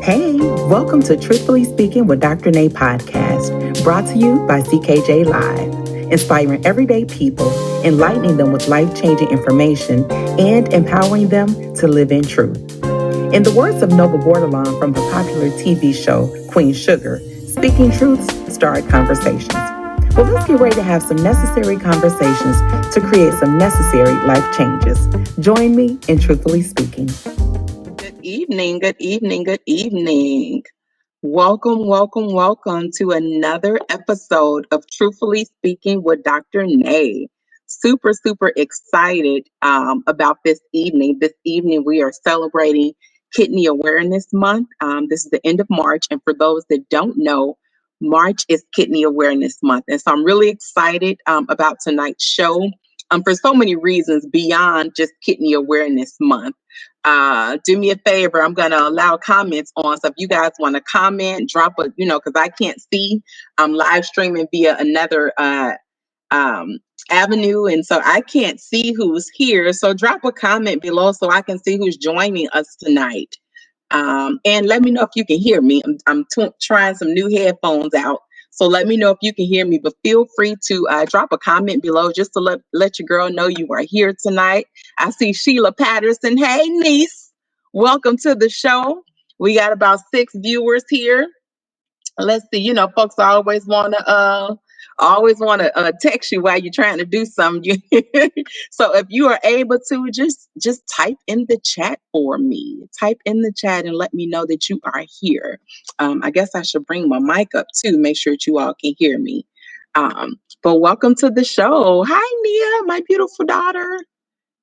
Hey, welcome to Truthfully Speaking with Dr. Nay podcast, brought to you by CKJ Live, inspiring everyday people, enlightening them with life-changing information, and empowering them to live in truth. In the words of Nova Bordelon from the popular TV show Queen Sugar, speaking truths start conversations. Well, let's get ready to have some necessary conversations to create some necessary life changes. Join me in Truthfully Speaking. Good evening. Welcome to another episode of Truthfully Speaking with Dr. Nay. Super excited about this evening. This evening we are celebrating Kidney Awareness Month. This is the end of March, and for those that don't know, March is Kidney Awareness Month. And so I'm really excited about tonight's show for so many reasons beyond just Kidney Awareness Month. Do me a favor. I'm going to allow comments on. So if you guys want to comment, drop a, because I can't see. I'm live streaming via another avenue. And so I can't see who's here. So drop a comment below so I can see who's joining us tonight. And let me know if you can hear me. I'm trying some new headphones out. So let me know if you can hear me, but feel free to drop a comment below just to let your girl know you are here tonight. I see Sheila Patterson. Hey, niece. Welcome to the show. We got about 6 viewers here. Let's see, folks always want to text you while you're trying to do something. So if you are able to just type in the chat for me. Type in the chat and let me know that you are here. I guess I should bring my mic up too, make sure that you all can hear me. But welcome to the show. Hi, Nia, my beautiful daughter.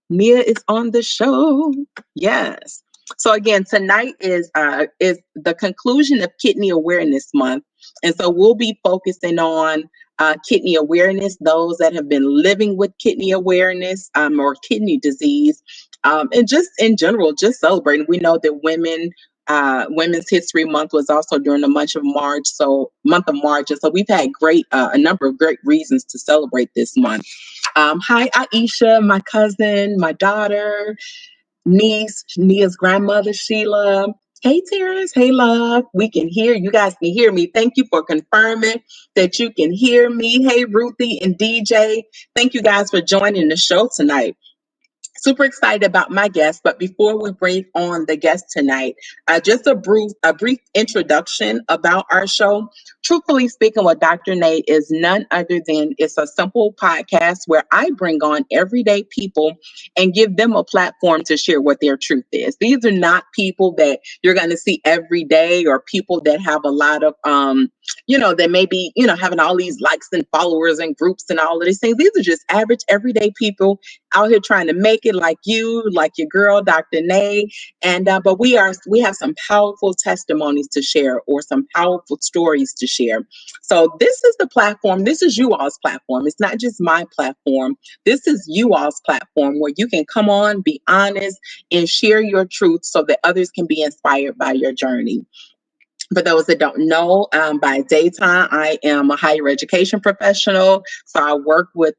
Nia is on the show. Yes. So again, tonight is the conclusion of Kidney Awareness Month. And so we'll be focusing on kidney awareness, those that have been living with kidney awareness or kidney disease, and just in general, just celebrating. We know that Women's History Month was also during the month of March. And so we've had a number of great reasons to celebrate this month. Hi, Aisha, my cousin, my daughter, niece, Nia's grandmother, Sheila. Hey, Terrence. Hey, love. We can hear you guys can hear me. Thank you for confirming that you can hear me. Hey, Ruthie and DJ. Thank you guys for joining the show tonight. Super excited about my guest, but before we bring on the guest tonight, just a brief introduction about our show. Truthfully Speaking with Dr. Nay is none other than it's a simple podcast where I bring on everyday people and give them a platform to share what their truth is. These are not people that you're going to see every day or people that have a lot of that may be, having all these likes and followers and groups and all of these things. These are just average, everyday people out here trying to make it like you, like your girl, Dr. Nay. And but we have some powerful testimonies to share or some powerful stories to share. So this is the platform. This is you all's platform. It's not just my platform. This is you all's platform where you can come on, be honest, and share your truth so that others can be inspired by your journey. For those that don't know, by daytime, I am a higher education professional. So I work with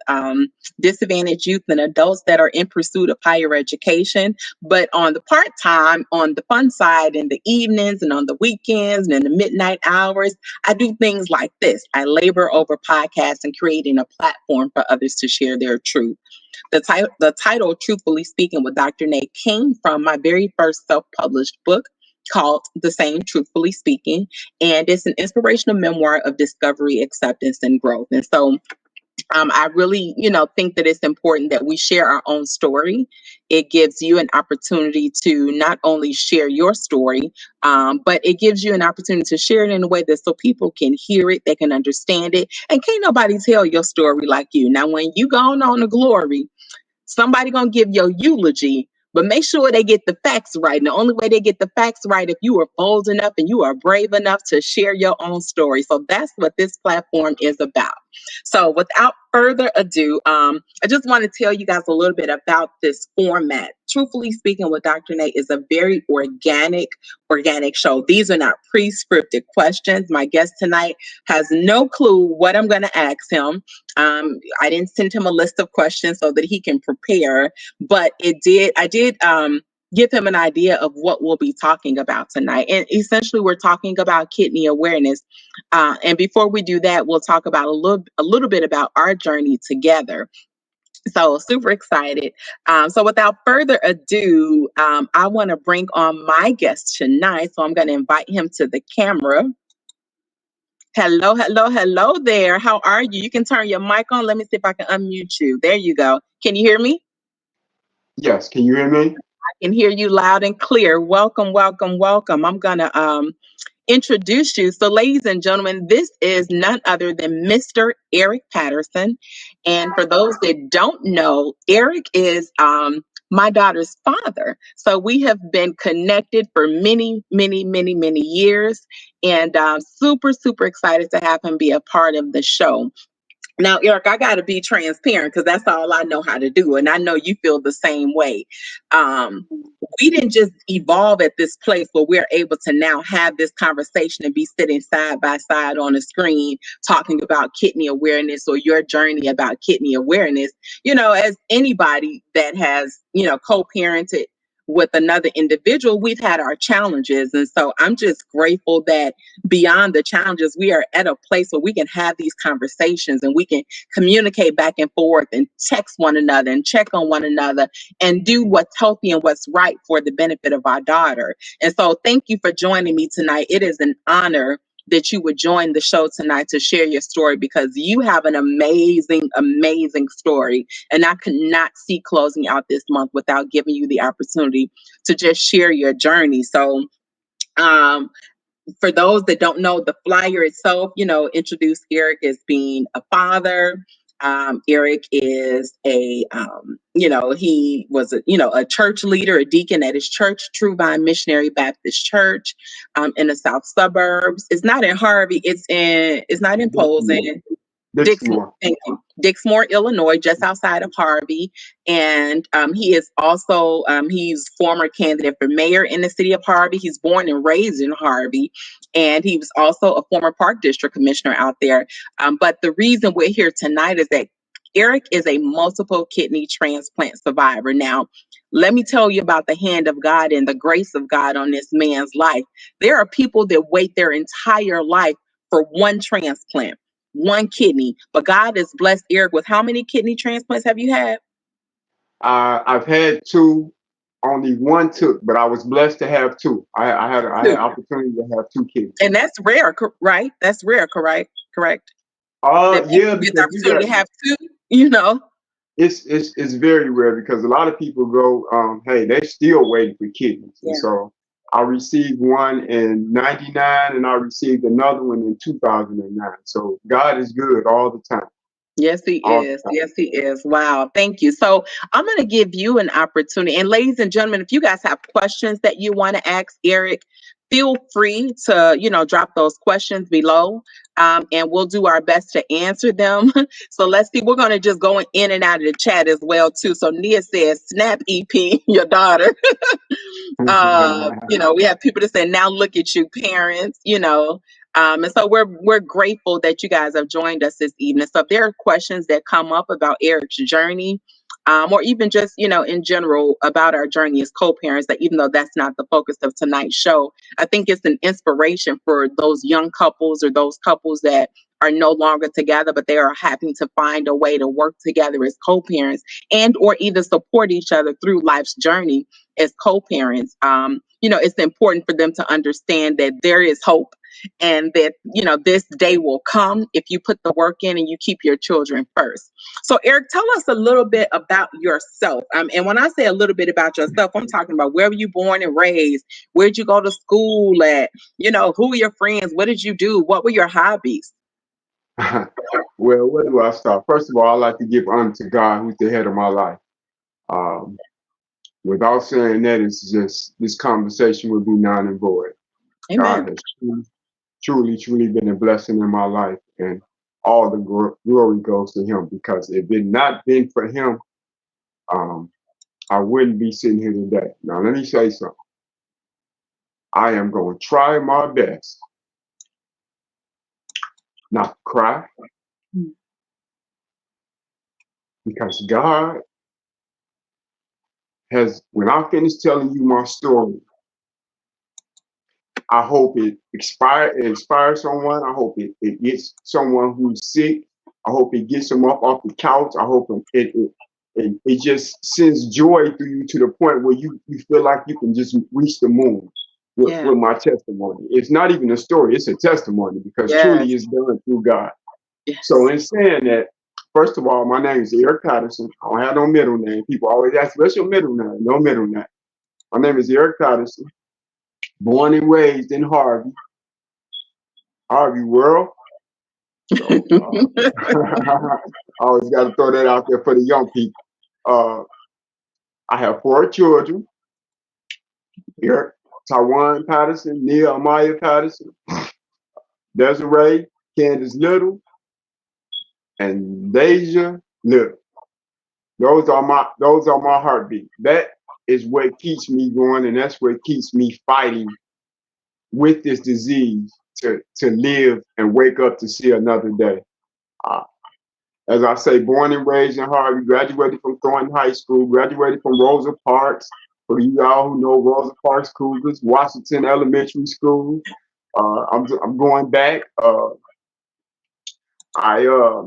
disadvantaged youth and adults that are in pursuit of higher education. But on the part-time, on the fun side, in the evenings and on the weekends and in the midnight hours, I do things like this. I labor over podcasts and creating a platform for others to share their truth. The title, Truthfully Speaking with Dr. Nay, came from my very first self-published book, called The Same, Truthfully Speaking, and it's an inspirational memoir of discovery, acceptance, and growth. And so I really, think that it's important that we share our own story. It gives you an opportunity to not only share your story, but it gives you an opportunity to share it in a way that so people can hear it, they can understand it, and can't nobody tell your story like you. Now, when you go on to glory, somebody gonna give your eulogy, but make sure they get the facts right. And the only way they get the facts right if you are bold enough and you are brave enough to share your own story. So that's what this platform is about. So without further ado, I just want to tell you guys a little bit about this format. Truthfully Speaking with Dr. Nay is a very organic show. These are not pre-scripted questions. My guest tonight has no clue what I'm going to ask him. I didn't send him a list of questions so that he can prepare, but I did give him an idea of what we'll be talking about tonight. And essentially, we're talking about kidney awareness. And before we do that, we'll talk about a little bit about our journey together. So super excited. So without further ado, I want to bring on my guest tonight. So I'm going to invite him to the camera. Hello, hello, hello there. How are you? You can turn your mic on. Let me see if I can unmute you. There you go. Can you hear me? Yes, can you hear me? I can hear you loud and clear. Welcome, welcome, welcome. I'm going to introduce you. So, ladies and gentlemen, this is none other than Mr. Eric Patterson. And for those that don't know, Eric is my daughter's father. So we have been connected for many, many, many, many years, and super, super excited to have him be a part of the show. Now, Eric, I got to be transparent because that's all I know how to do. And I know you feel the same way. Um, we didn't just evolve at this place where we're able to now have this conversation and be sitting side by side on a screen talking about kidney awareness or your journey about kidney awareness. You know, as anybody that has, co-parented with another individual, we've had our challenges. And so I'm just grateful that beyond the challenges, we are at a place where we can have these conversations and we can communicate back and forth and text one another and check on one another and do what's healthy and what's right for the benefit of our daughter. And so thank you for joining me tonight. It is an honor that you would join the show tonight to share your story because you have an amazing, amazing story. And I could not see closing out this month without giving you the opportunity to just share your journey. So, for those that don't know, the flyer itself, introduced Eric as being a father. Eric is he was a church leader, a deacon at his church, True Vine Missionary Baptist Church, in the South Suburbs. It's not in Harvey. It's not in Polson. Dixmoor. Thank you. Dixmoor, Illinois, just outside of Harvey. And he is also, he's former candidate for mayor in the city of Harvey. He's born and raised in Harvey. And he was also a former park district commissioner out there. But the reason we're here tonight is that Eric is a multiple kidney transplant survivor. Now, let me tell you about the hand of God and the grace of God on this man's life. There are people that wait their entire life for one transplant, one kidney, but God has blessed Eric with how many kidney transplants have you had? I've had two. Only one took, but I was blessed to have two. I had opportunity to have two kids. And that's rare, right? That's rare, correct? That Yeah, people get the because opportunity to have two. it's very rare because a lot of people go, hey, they're still waiting for kidneys, and so I received one in '99, and I received another one in 2009. So God is good all the time. Yes, he is. Yes, he is. Wow. Thank you. So I'm going to give you an opportunity. And ladies and gentlemen, if you guys have questions that you want to ask Eric, feel free to, drop those questions below. And we'll do our best to answer them. So let's see. We're going to just go in and out of the chat as well, too. So Nia says, snap EP, your daughter. We have people that say, now look at you, parents. And so we're grateful that you guys have joined us this evening. So if there are questions that come up about Eric's journey, or even just, in general about our journey as co-parents, that even though that's not the focus of tonight's show, I think it's an inspiration for those young couples or those couples that are no longer together, but they are happy to find a way to work together as co-parents and or either support each other through life's journey as co-parents. It's important for them to understand that there is hope and that, this day will come if you put the work in and you keep your children first. So, Eric, tell us a little bit about yourself. And when I say a little bit about yourself, I'm talking about where were you born and raised? Where'd you go to school at? Who are your friends? What did you do? What were your hobbies? Well, where do I start? First of all, I like to give honor to God, who's the head of my life. Without saying that, it's just this conversation would be non and void. Amen. God has truly been a blessing in my life, and all the glory goes to Him. Because if it not been for Him, I wouldn't be sitting here today. Now, let me say something. I am going to try my best not to cry, because God when I finish telling you my story, I hope it inspires someone. I hope it gets someone who's sick. I hope it gets them up off the couch. I hope it just sends joy through you to the point where you feel like you can just reach the moon Yeah. with my testimony. It's not even a story, it's a testimony because truly Yes. it's done through God. So Yes. in saying that, first of all, my name is Eric Patterson. I don't have no middle name. People always ask, what's your middle name? No middle name. My name is Eric Patterson, born and raised in Harvey world. So I always got to throw that out there for the young people. Uh, I have 4 children: Eric, Taiwan Patterson, Nia Amaya Patterson, Desiree, Candace Little, and Deja Little. Those are my heartbeat. That is what keeps me going, and that's what keeps me fighting with this disease to live and wake up to see another day. Uh, as I say, born and raised in Harvey, graduated from Thornton High School, graduated from Rosa Parks. For you all who know Rosa Parks Cougars, Washington Elementary School. I'm going back. I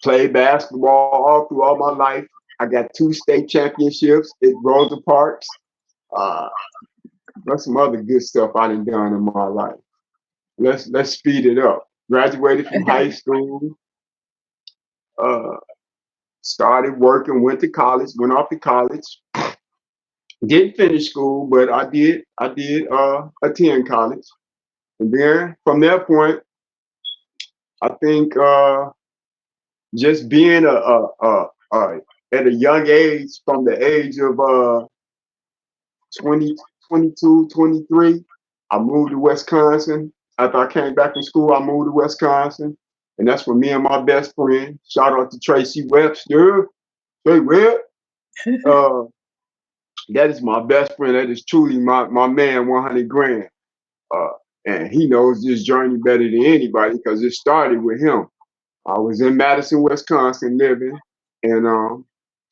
played basketball all throughout my life. I got 2 state championships at Rosa Parks. Uh, That's some other good stuff I done in my life. Let's speed it up. Graduated from high school. Uh, Started working. Went to college. Went off to college. Didn't finish school, but I did attend college. And then from that point, I think just being at a young age, from the age of 20, 22, 23, I moved to Wisconsin. After I came back from school, I moved to Wisconsin. And that's when me and my best friend, shout out to Tracy Webster, Trey Webb, uh, that is my best friend. That is truly my man, 100 grand. Uh, and he knows this journey better than anybody because it started with him. I was in Madison, Wisconsin living, and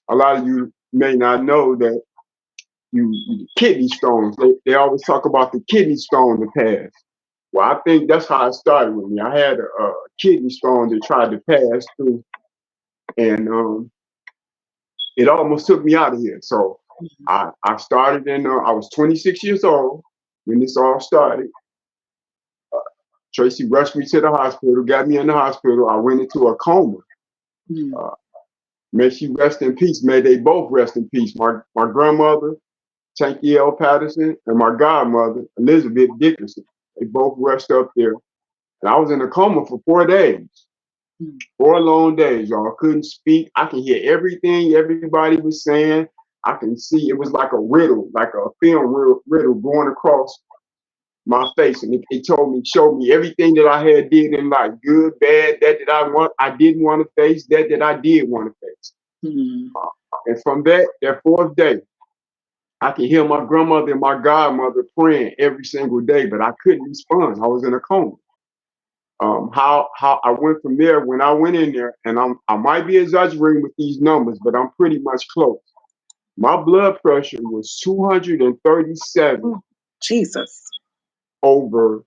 a lot of you may not know that kidney stones. They always talk about the kidney stone to pass. Well, I think that's how it started with me. I had a kidney stone that tried to pass through, and it almost took me out of here. So I started I was 26 years old when this all started. Tracy rushed me to the hospital, got me in the hospital. I went into a coma. Mm. May she rest in peace. May they both rest in peace. My grandmother, Tanky L. Patterson, and my godmother, Elizabeth Dickerson. They both rushed up there. And I was in a coma for 4 days. 4 long days, y'all. Couldn't speak. I can hear everything everybody was saying. I can see it was like a riddle, like a film riddle going across my face. And it showed me everything that I had did in life, good, bad, I didn't want to face, that I did want to face. Mm. And from that 4th day, I could hear my grandmother and my godmother praying every single day, but I couldn't respond. I was in a coma. How I went from there when I went in there, and I might be exaggerating with these numbers, but I'm pretty much close. My blood pressure was 237 Jesus. over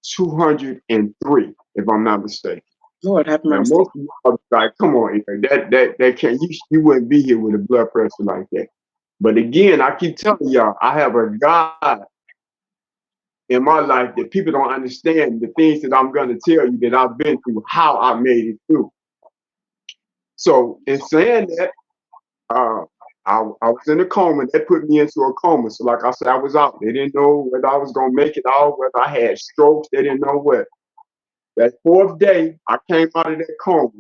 203, if I'm not mistaken. Lord have Now mercy. most of you are like, come on, Eric, that can't you wouldn't be here with a blood pressure like that. But again, I keep telling y'all, I have a God in my life that people don't understand the things that I'm going to tell you that I've been through, how I made it through. So in saying that, I was in a coma. That put me into a coma. So like I said, I was out. They didn't know whether I was going to make it out, whether I had strokes. They didn't know what. That 4th day, I came out of that coma.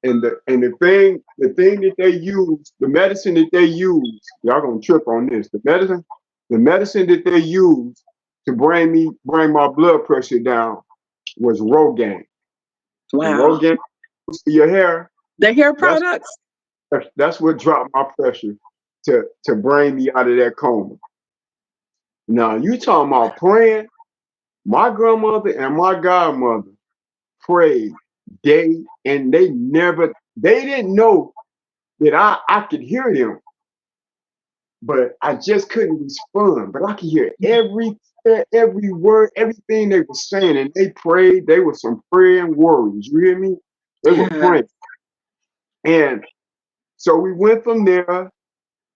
And the thing that they use, the medicine that they use, y'all gonna trip on this. The medicine that they use to bring my blood pressure down was Rogaine. And Wow. Rogaine for your hair. The hair That's products? that's what dropped my pressure to bring me out of that coma. Now you talking about praying? My grandmother and my godmother prayed They didn't know that I could hear them, but I just couldn't respond. But I could hear every word, everything they were saying, and they prayed. They were some praying warriors. You hear me? They were Yeah. praying, and so we went from there.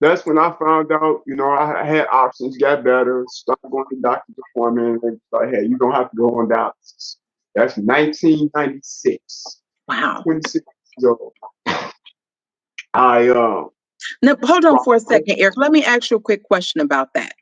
That's when I found out, I had options, got better, started going to doctor's appointment, and like, hey, you're gonna have to go on dialysis. That's 1996. Wow. 26 years old. I Now, hold on for a tried. second, Eric. Let me ask you a quick question about that.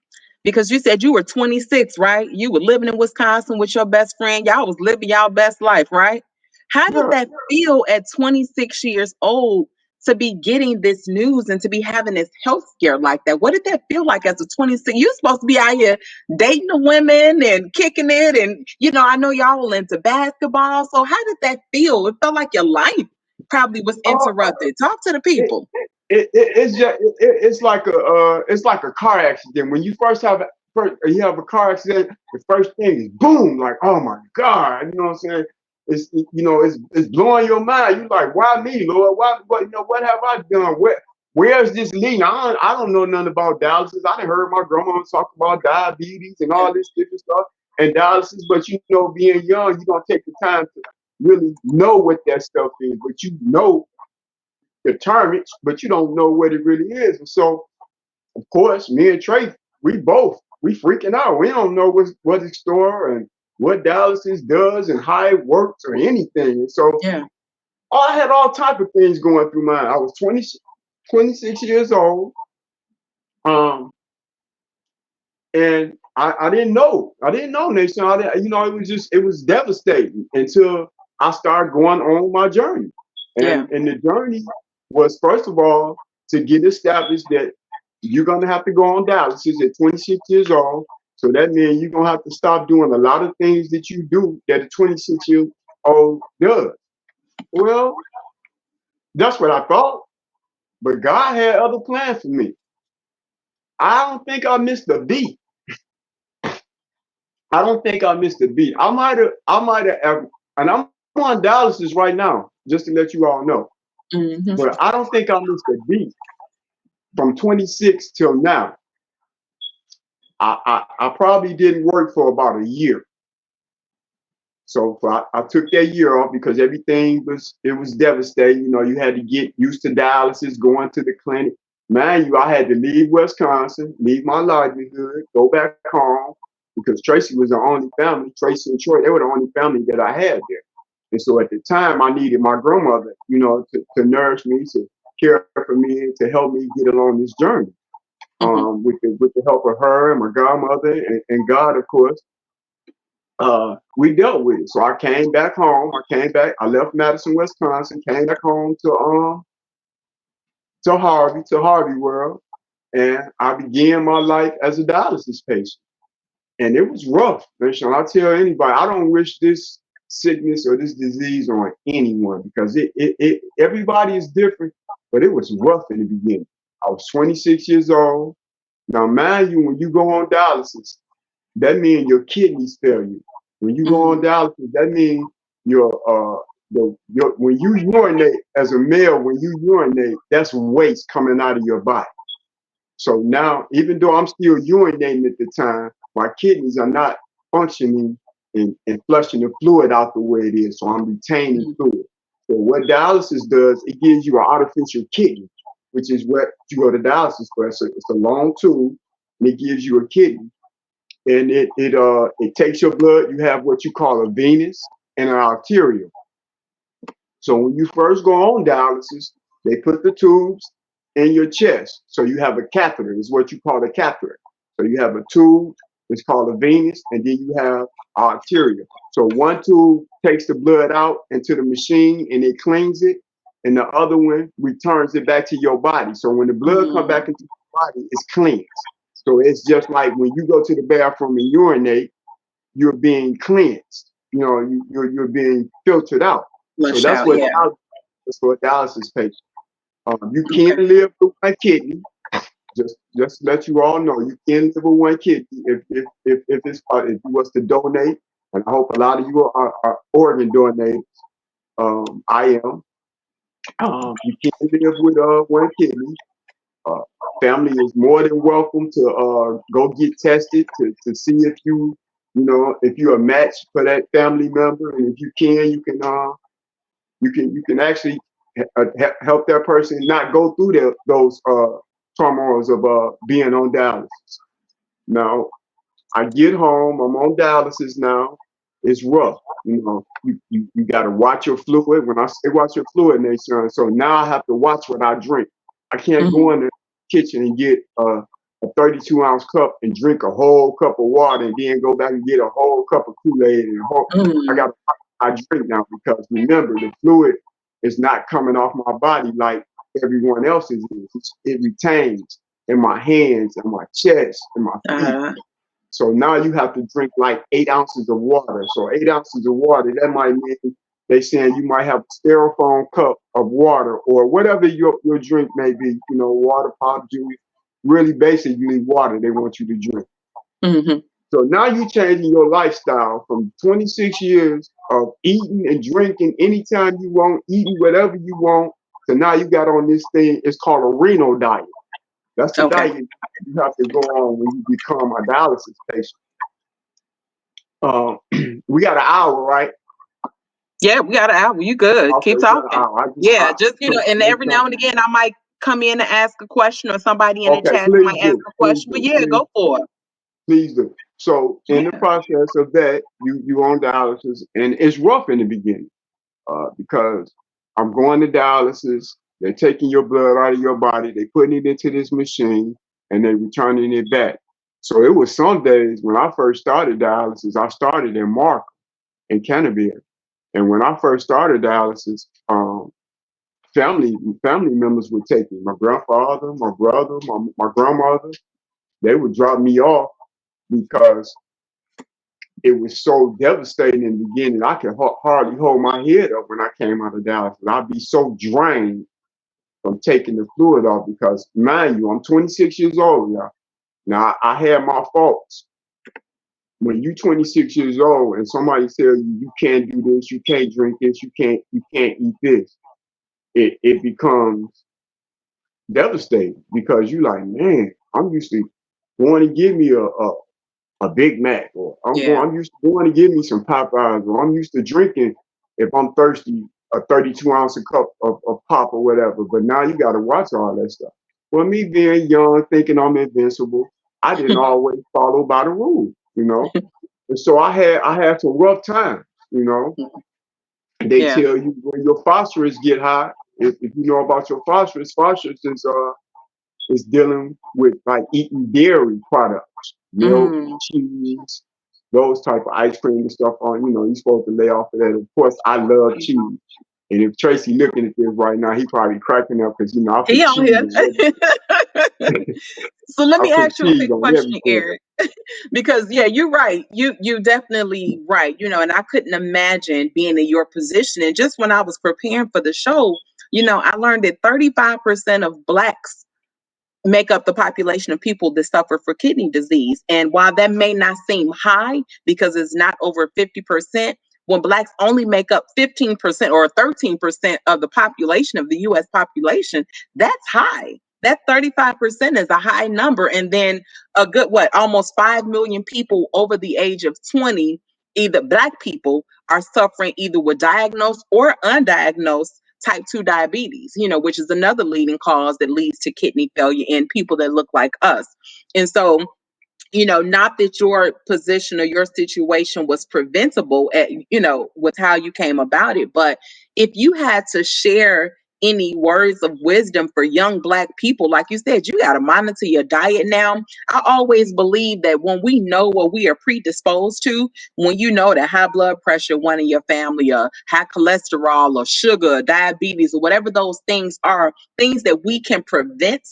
Because you said you were 26, right? You were living in Wisconsin with your best friend. Y'all was living y'all best life, right? How did Yeah. that feel at 26 years old to be getting this news and to be having this health scare like that? What did that feel like as a 26? You're supposed to be out here dating the women and kicking it. And, I know y'all were into basketball. So how did that feel? It felt like your life probably was Uh, interrupted. Talk to the it, people. it's just it's like a car accident. When you you have a car accident, the first thing is boom, like, oh my God, you know what I'm saying? It's blowing your mind. You're like, why me, Lord? Why what have I done? Where's this leading? I don't know nothing about dialysis. I done heard my grandma talk about diabetes and all this different stuff and dialysis, but being young, you don't take the time to really know what that stuff is, but the term, but you don't know what it really is. And so, of course, me and Trey, we freaking out. We don't know what's in store and what dialysis does and how it works or anything. And so Yeah. I had all type of things going through my mind. I was 26 years old. Um, and I didn't know. I didn't know, Nation. It was devastating until I started going on my journey. Yeah. And the journey was, first of all, to get established that you're gonna have to go on dialysis at 26 years old. So that means you're gonna have to stop doing a lot of things that you do that a 26-year-old does. Well, that's what I thought, but God had other plans for me. I don't think I missed a beat. I don't think I missed a beat. I might have, and I'm on dialysis right now, just to let you all know. Hmm. But I don't think I missed a beat from 26 till now. I probably didn't work for about a year. So I took that year off because it was devastating. You had to get used to dialysis, going to the clinic. Mind you, I had to leave Wisconsin, leave my livelihood, go back home because Tracy was the only family. Tracy and Troy, they were the only family that I had there. And so at the time, I needed my grandmother, to nourish me, to care for me, to help me get along this journey. Hmm. With the help of her and my godmother and God, of course, we dealt with it. So I came back home. I left Madison, Wisconsin, came back home to Harvey World, and I began my life as a dialysis patient. And it was rough. Listen, I tell anybody, I don't wish this sickness or this disease on anyone because everybody is different, but it was rough in the beginning. I was 26 years old. Now, mind you, when you go on dialysis, that means your kidneys fail you. When you go on Hmm. dialysis, that means when you urinate as a male, when you urinate, that's waste coming out of your body. So now, even though I'm still urinating at the time, my kidneys are not functioning and flushing the fluid out the way it is. So I'm retaining fluid. So what dialysis does, it gives you an artificial kidney, which is what you go to dialysis for. So it's a long tube, and it gives you a kidney, and it takes your blood. You have what you call a venous and an arterial. So when you first go on dialysis, they put the tubes in your chest. So you have a catheter, is what you call a catheter. So you have a tube, it's called a venous, and then you have arterial. So one tube takes the blood out into the machine and it cleans it, and the other one returns it back to your body. So when the blood comes back into your body, it's cleansed. So it's just like when you go to the bathroom and urinate, you're being cleansed. You're being filtered out. So Flush out. Yeah. that's what dialysis patient. You Okay. can live with one kidney. Just to let you all know, you can live with one kidney if you was to donate. And I hope a lot of you are organ donators. I am. You can live with one kidney. Uh, Family is more than welcome to go get tested to see if if you're a match for that family member, and if you can, you can actually help that person not go through those turmoils of being on dialysis. Now, I get home, I'm on dialysis now. It's rough. You got to watch your fluid. When I say watch your fluid, Nation, so now I have to watch what I drink. I can't go in the kitchen and get a 32-ounce cup and drink a whole cup of water and then go back and get a whole cup of Kool-Aid I got to watch what I drink now, because remember, the fluid is not coming off my body like everyone else's is. It retains in my hands and my chest and my feet. So now you have to drink like 8 ounces of water. So 8 ounces of water, that might mean they saying you might have a styrofoam cup of water or whatever your drink may be, water, pop juice, really basically water they want you to drink. Mm-hmm. So now you're changing your lifestyle from 26 years of eating and drinking anytime you want, eating whatever you want, to now you got on this thing, it's called a renal diet. That's the diet you have to go on when you become a dialysis patient. We got an hour, right? Yeah, we got an hour. You good? Okay, Keep talking. Just and every now and again, I might come in and ask a question, or somebody in the chat might ask a question. But yeah, go for it. Please do. So in the process of that, you on dialysis, and it's rough in the beginning because I'm going to dialysis. They're taking your blood out of your body. They putting it into this machine, and they returning it back. So it was some days when I first started dialysis. I started in Markham in Canterbury. And when I first started dialysis, family members would take me. My grandfather, my brother, my grandmother, they would drop me off because it was so devastating in the beginning. I could hardly hold my head up when I came out of dialysis. I'd be so drained from taking the fluid off because, mind you, I'm 26 years old, y'all. Now, I had my faults. When you're 26 years old and somebody tells you can't do this, you can't drink this, you can't eat this, it becomes devastating because you like, man, I'm used to going to give me a Big Mac, or I'm used to going to give me some Popeyes, or I'm used to drinking, if I'm thirsty, a 32-ounce cup of pop or whatever. But now you got to watch all that stuff. Well, me being young, thinking I'm invincible, I didn't always follow by the rules, And so I had some rough times, They tell you when your phosphorus get high, if you know about your phosphorus is dealing with like eating dairy products, milk, cheese, those type of ice cream and stuff you're supposed to lay off of that. Of course, I love cheese. And if Tracy looking at this right now, he probably cracking up because I put cheese. So let me ask you a quick question, Eric. Because you're right. You definitely right. And I couldn't imagine being in your position. And just when I was preparing for the show, I learned that 35% of Blacks make up the population of people that suffer for kidney disease. And while that may not seem high because it's not over 50%, when Blacks only make up 15% or 13% of the population of the US population, that's high. That 35% is a high number. And then a good, almost 5 million people over the age of 20, either Black people, are suffering either with diagnosed or undiagnosed type 2 diabetes, which is another leading cause that leads to kidney failure in people that look like us. And so, not that your position or your situation was preventable with how you came about it, but if you had to share any words of wisdom for young Black people, like you said, you got to monitor your diet now. I always believe that when we know what we are predisposed to, when you know that high blood pressure, one in your family, or high cholesterol or sugar, diabetes, or whatever those things are, things that we can prevent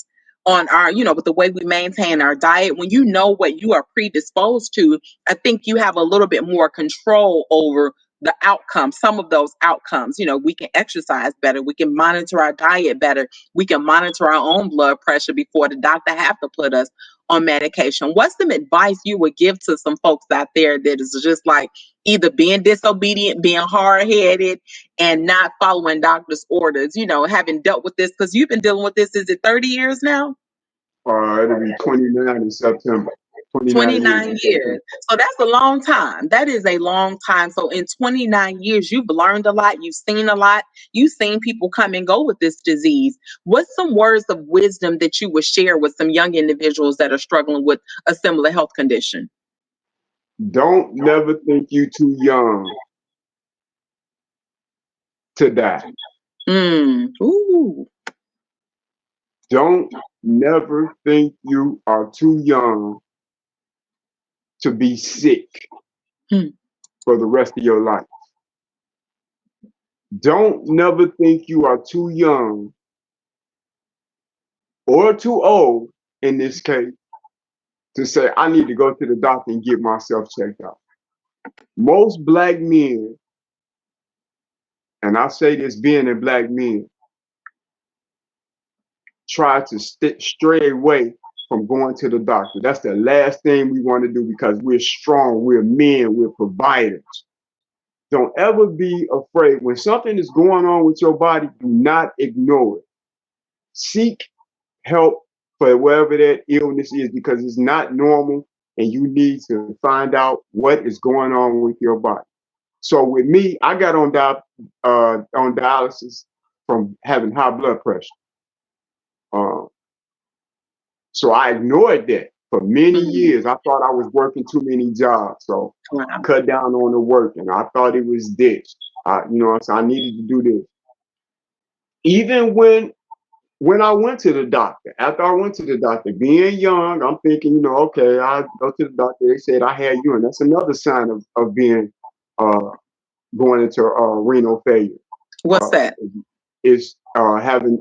on our, with the way we maintain our diet, when you know what you are predisposed to, I think you have a little bit more control over the outcomes, some of those outcomes. We can exercise better, we can monitor our diet better, we can monitor our own blood pressure before the doctor have to put us on medication. What's some advice you would give to some folks out there that is just like either being disobedient, being hard-headed, and not following doctor's orders, having dealt with this, because you've been dealing with this, is it 30 years now? It'll be 29 in September. 29 years 29 in years. September. So that's a long time. That is a long time. So in 29 years, you've learned a lot. You've seen a lot. You've seen people come and go with this disease. What's some words of wisdom that you would share with some young individuals that are struggling with a similar health condition? Don't never think you too young to die. Ooh. Don't never think you are too young to be sick for the rest of your life. Don't never think you are too young or too old, in this case, to say, I need to go to the doctor and get myself checked out. Most black men, and I say this being a black man, try to stray away from going to the doctor. That's the last thing we want to do because we're strong, we're men, we're providers. Don't ever be afraid. When something is going on with your body, do not ignore it. Seek help for whatever that illness is because it's not normal and you need to find out what is going on with your body. So with me, I got on dialysis from having high blood pressure. So I ignored that for many years. I thought I was working too many jobs, so cut down on the work, and I thought it was this. So I needed to do this. Even when I went to the doctor, after I went to the doctor, being young, I'm thinking, okay, I go to the doctor. They said I had urine. That's another sign of being going into renal failure. What's that? Is having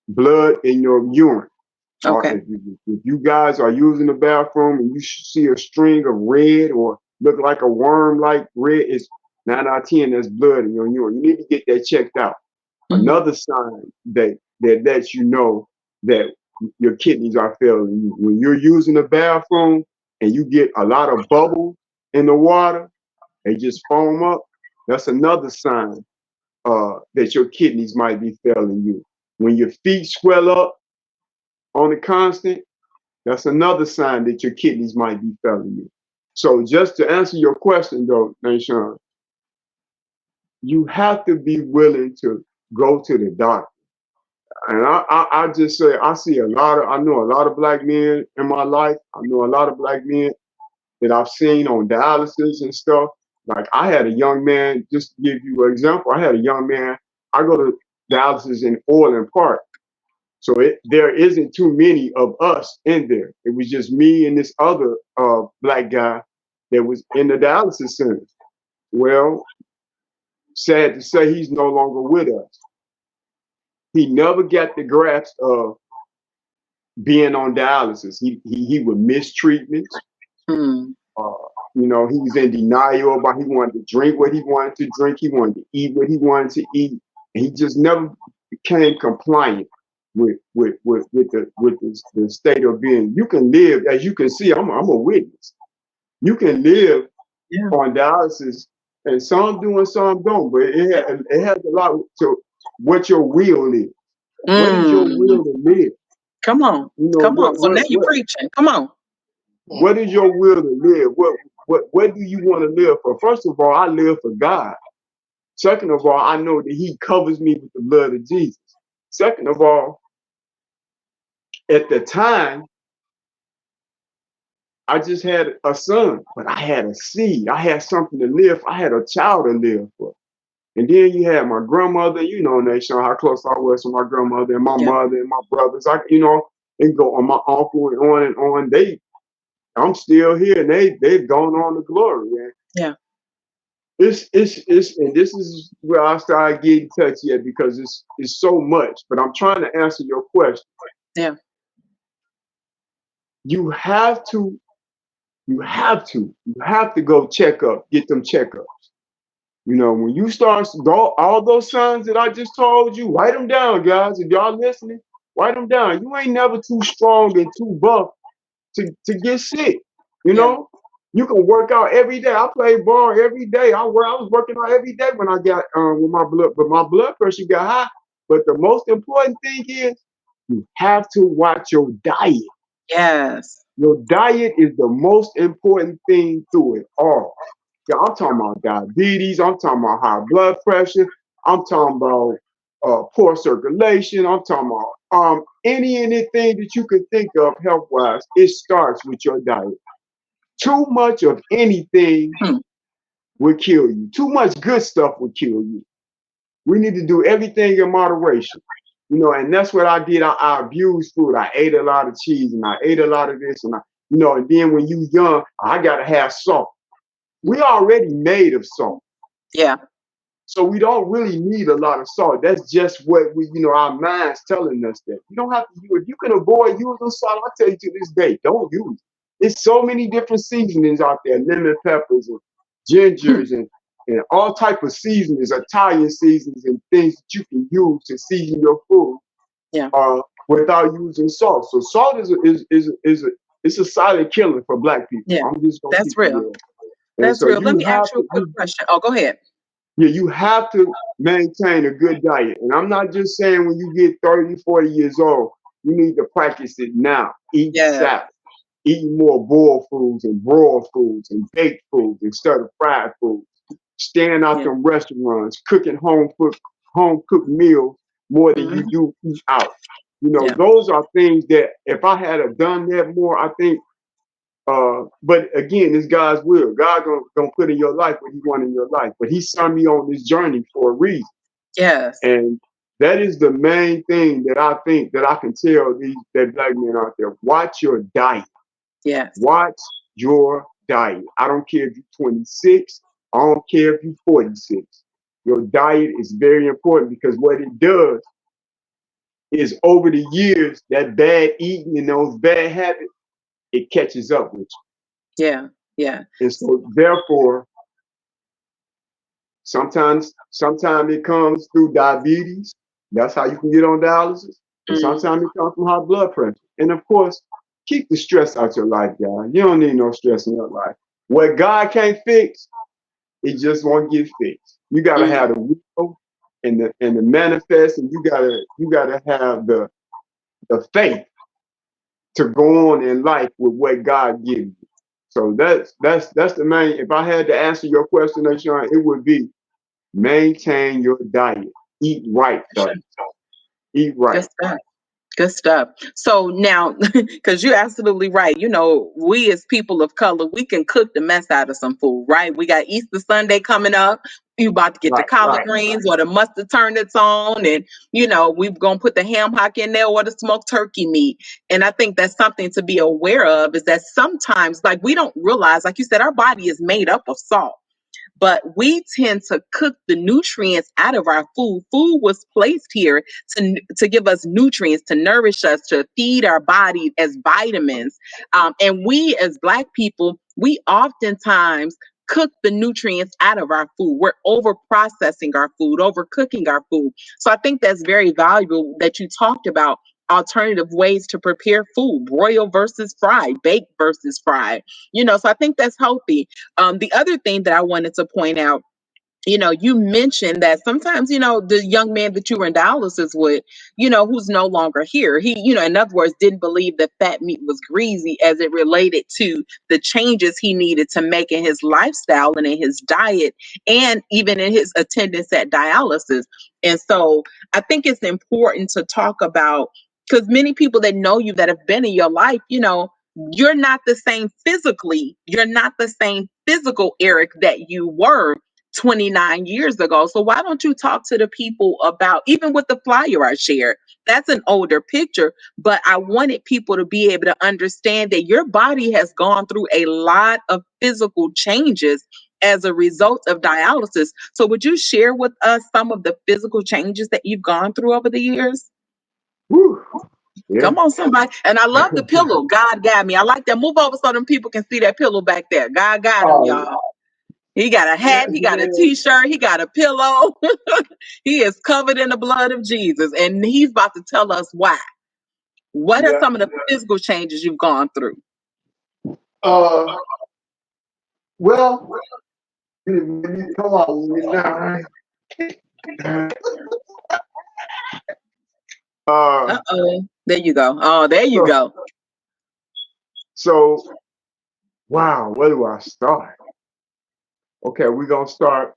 blood in your urine. Okay. If you guys are using the bathroom and you see a string of red or look like a worm like red, it's 9 out of 10 that's blood in your urine. You need to get that checked out. Another sign that lets you know that your kidneys are failing you. When you're using the bathroom and you get a lot of bubbles in the water, they just foam up, that's another sign that your kidneys might be failing you. When your feet swell up on the constant, that's another sign that your kidneys might be failing you. So just to answer your question though, Nashawn, you have to be willing to go to the doctor. And I just say, I know a lot of black men in my life. I know a lot of black men that I've seen on dialysis and stuff. Like I had a young man, just to give you an example, I go to dialysis in Orland Park. So there isn't too many of us in there. It was just me and this other black guy that was in the dialysis center. Well, sad to say, he's no longer with us. He never got the grasp of being on dialysis. He would miss treatments. He was in denial about he wanted to drink what he wanted to drink. He wanted to eat what he wanted to eat. And he just never became compliant with the state of being. You can live, as you can see, I'm a witness. You can live on dialysis, and some do and some don't, but it has a lot to what your will is. What is your will to live? Come on. Come on. So now you're preaching. Come on. What is your will to live? What do you want to live for? First of all, I live for God. Second of all, I know that He covers me with the blood of Jesus. Second of all, at the time, I just had a son, but I had a seed. I had something to live for. I had a child to live for. And then you had my grandmother, Nation, how close I was to my grandmother and my mother and my brothers. And go on my uncle and on and on. I'm still here and they've gone on to glory, man. Yeah. It's and this is where I started getting touchy at because it's so much. But I'm trying to answer your question. Yeah. You have to go check up, get them checkups. You know, when you start all those signs that I just told you, write them down, guys. If y'all listening, write them down. You ain't never too strong and too buff to get sick. You Yeah. know, you can work out every day. I play ball every day. I was working out every day when I got with my blood pressure got high. But the most important thing is you have to watch your diet. Yes. Your diet is the most important thing through it all. Yeah, I'm talking about diabetes. I'm talking about high blood pressure. I'm talking about poor circulation. I'm talking about anything that you can think of health wise. It starts with your diet. Too much of anything Hmm. will kill you. Too much good stuff will kill you. We need to do everything in moderation. You know, and that's what I did. I abused food. I ate a lot of cheese and I ate a lot of this and then when you young, I gotta have salt. We already made of salt. Yeah. So we don't really need a lot of salt. That's just what our minds telling us that. You don't have to use if you can avoid using salt, I tell you to this day, don't use it. There's so many different seasonings out there, lemon peppers and Hmm. gingers and all type of seasonings, Italian seasonings and things that you can use to season your food Yeah. without using salt. So salt it's a silent killer for black people. Yeah. I'm just gonna keep That's it real. real. And That's so real. Let you me have ask you a to quick question. Oh, go ahead. yeah, you have to maintain a good diet. And I'm not just saying when you get 30, 40 years old, you need to practice it now. Eat Yeah. salad, eating more boiled foods and broiled foods and baked foods instead of fried foods. Staying out Yeah. them restaurants, cooking home cooked meals more than you Hmm. do eat out. You know, Yeah. those are things that if I had have done that more, I think but again, it's God's will. God gonna put in your life what He want in your life. But He sent me on this journey for a reason, Yes. and that is the main thing that I think that I can tell that black men out there. Watch your diet. Yes. Watch your diet. I don't care if you're 26. I don't care if you're 46. Your diet is very important because what it does is over the years, that bad eating and those bad habits, it catches up with Yeah. Yeah. you. And so therefore, sometimes it comes through diabetes. That's how you can get on dialysis. And Mm. sometimes it comes from high blood pressure. And of course, keep the stress out your life, guys. You don't need no stress in your life. What God can't fix, it just won't get fixed. You gotta Mm. have the will and the manifest, and you gotta have the faith to go on in life with what God gives you. So that's the main. If I had to answer your question, Sean, it would be maintain your diet. Eat right, Sure. fellas. Eat Good right. stuff. Good stuff. So now, because you're absolutely right, we as people of color, we can cook the mess out of some food, right? We got Easter Sunday coming up. You about to get the Right, collard right. greens or the mustard turnips on, and we're gonna put the ham hock in there or the smoked turkey meat. And I think that's something to be aware of is that sometimes, like we don't realize, like you said, our body is made up of salt. But we tend to cook the nutrients out of our food. Food was placed here to give us nutrients, to nourish us, to feed our body as vitamins. And we, as Black people, we oftentimes cook the nutrients out of our food. We're over processing our food, overcooking our food. So I think that's very valuable that you talked about alternative ways to prepare food, broil versus fry, bake versus fry. So I think that's healthy. The other thing that I wanted to point out, you mentioned that sometimes, the young man that you were in dialysis with, who's no longer here, he, in other words, didn't believe that fat meat was greasy as it related to the changes he needed to make in his lifestyle and in his diet and even in his attendance at dialysis. And so I think it's important to talk about because many people that know you that have been in your life, you're not the same physically. You're not the same physical Eric that you were 29 years ago. So why don't you talk to the people about, even with the flyer I shared, that's an older picture, but I wanted people to be able to understand that your body has gone through a lot of physical changes as a result of dialysis. So would you share with us some of the physical changes that you've gone through over the years? Woo. Yeah. Come on, somebody. And I love the pillow. God got me. I like that. Move over so them people can see that pillow back there. God got him, Oh, y'all. He got a hat, Yes, he got a man. t-shirt, he got a pillow. He is covered in the blood of Jesus. And he's about to tell us why. What are Yeah. some of the physical changes you've gone through? Uh, well, let me come on with now. Uh, Uh-oh. There you go. Oh, there you so, go. so, wow, where do I start? Okay, we're gonna start.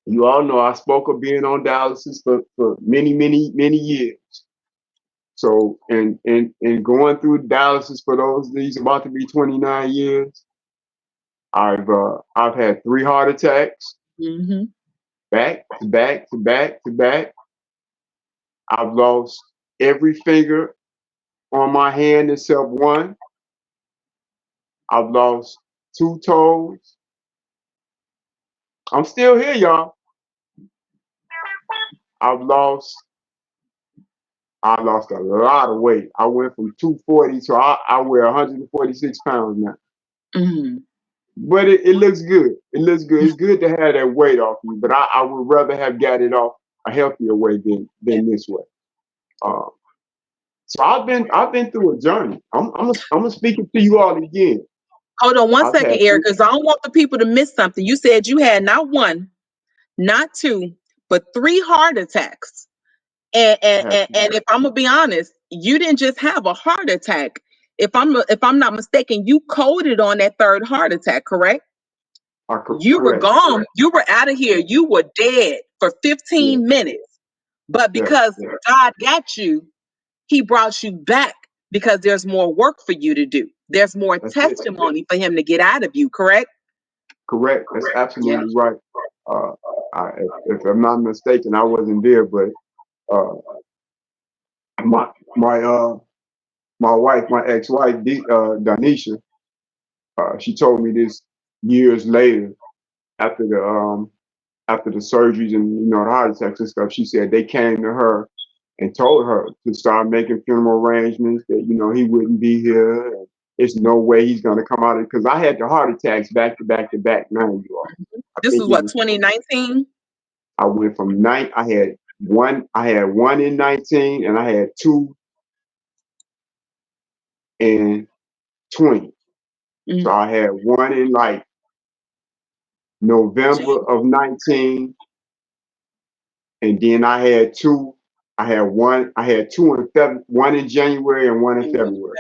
You all know I spoke of being on dialysis for many, many, many years. So, and going through dialysis for these about to be 29 years, I've had 3 heart attacks, Mm-hmm. back to back to back to back. I've lost every finger on my hand except one. I've lost 2 toes. I'm still here, y'all. I've lost I lost a lot of weight. I went from 240 to I weigh 146 pounds now. Mm-hmm. But it looks good. It looks good. It's good to have that weight off you, but I would rather have got it off a healthier way than this way. Um, so I've been through a journey. I'm speaking to you all again. Hold on one I've second, had Eric, because I don't want the people to miss something. You said you had not one, not two, but 3 heart attacks. And I and, had and, and if I'm gonna be honest, you didn't just have a heart attack. If I'm not mistaken, you coded on that third heart attack, correct? You were correct. gone. You were out of here. You were dead for Yeah, 15 minutes. But yeah, because yeah. God got you, he brought you back because there's more work for you to do. There's more That's it. testimony for him to get out of you, correct? Correct. That's Yeah. absolutely right. Uh, if I'm not mistaken, I wasn't there, but uh, my my uh my wife, my ex-wife, Danisha, she told me this years later after the surgeries and the heart attacks and stuff. She said they came to her and told her to start making funeral arrangements, that he wouldn't be here. And there's no way he's gonna come out of it, because I had the heart attacks back to back to back. Now you all, I This think was it what, was. 2019? I went from nine. I had one in 19, and I had two in 20. So Mm. I had one in like November of 19, and then I had two. I had two in February, one in January and one in February.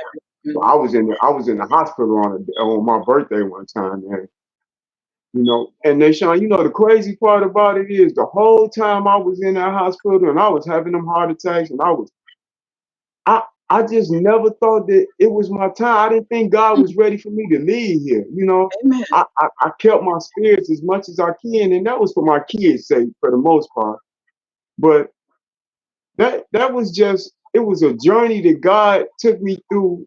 So Mhm. I was in the hospital on my birthday one time, and they Sean, the crazy part about it is the whole time I was in that hospital and I was having them heart attacks, and I I just never thought that it was my time. I didn't think God was ready for me to leave here. Amen. I kept my spirits as much as I can, and that was for my kids' sake for the most part. But that was just, it was a journey that God took me through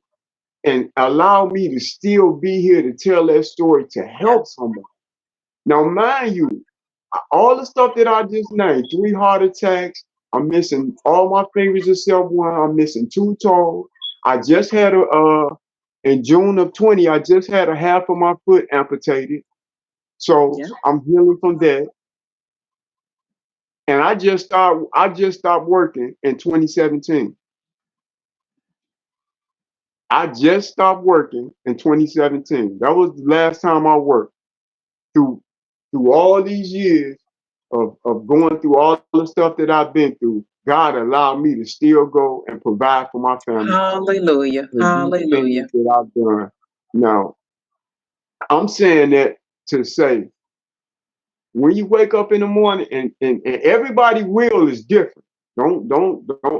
and allowed me to still be here to tell that story to help somebody. Now, mind you, all the stuff that I just named, 3 heart attacks, I'm missing all my fingers except one. I'm missing 2 toes. I just had in June of 20, I just had a half of my foot amputated. So Yeah. I'm healing from that. And I just stopped working in 2017. I just stopped working in 2017. That was the last time I worked. Through all these years of going through all the stuff that I've been through, God allowed me to still go and provide for my family Hallelujah. and do the Hallelujah. things that I've done. Now, I'm saying that to say, when you wake up in the morning, and everybody will is different. Don't,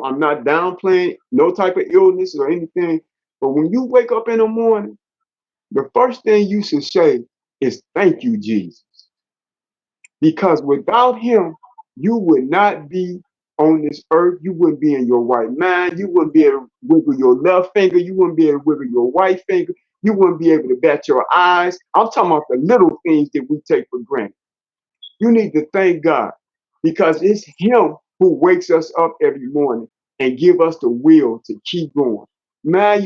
I'm not downplaying no type of illness or anything. But when you wake up in the morning, the first thing you should say is thank you, Jesus. Because without him, you would not be on this earth. You wouldn't be in your right mind. You wouldn't be able to wiggle your left finger. You wouldn't be able to wiggle your right finger. You wouldn't be able to bat your eyes. I'm talking about the little things that we take for granted. You need to thank God, because it's him who wakes us up every morning and give us the will to keep going. Man,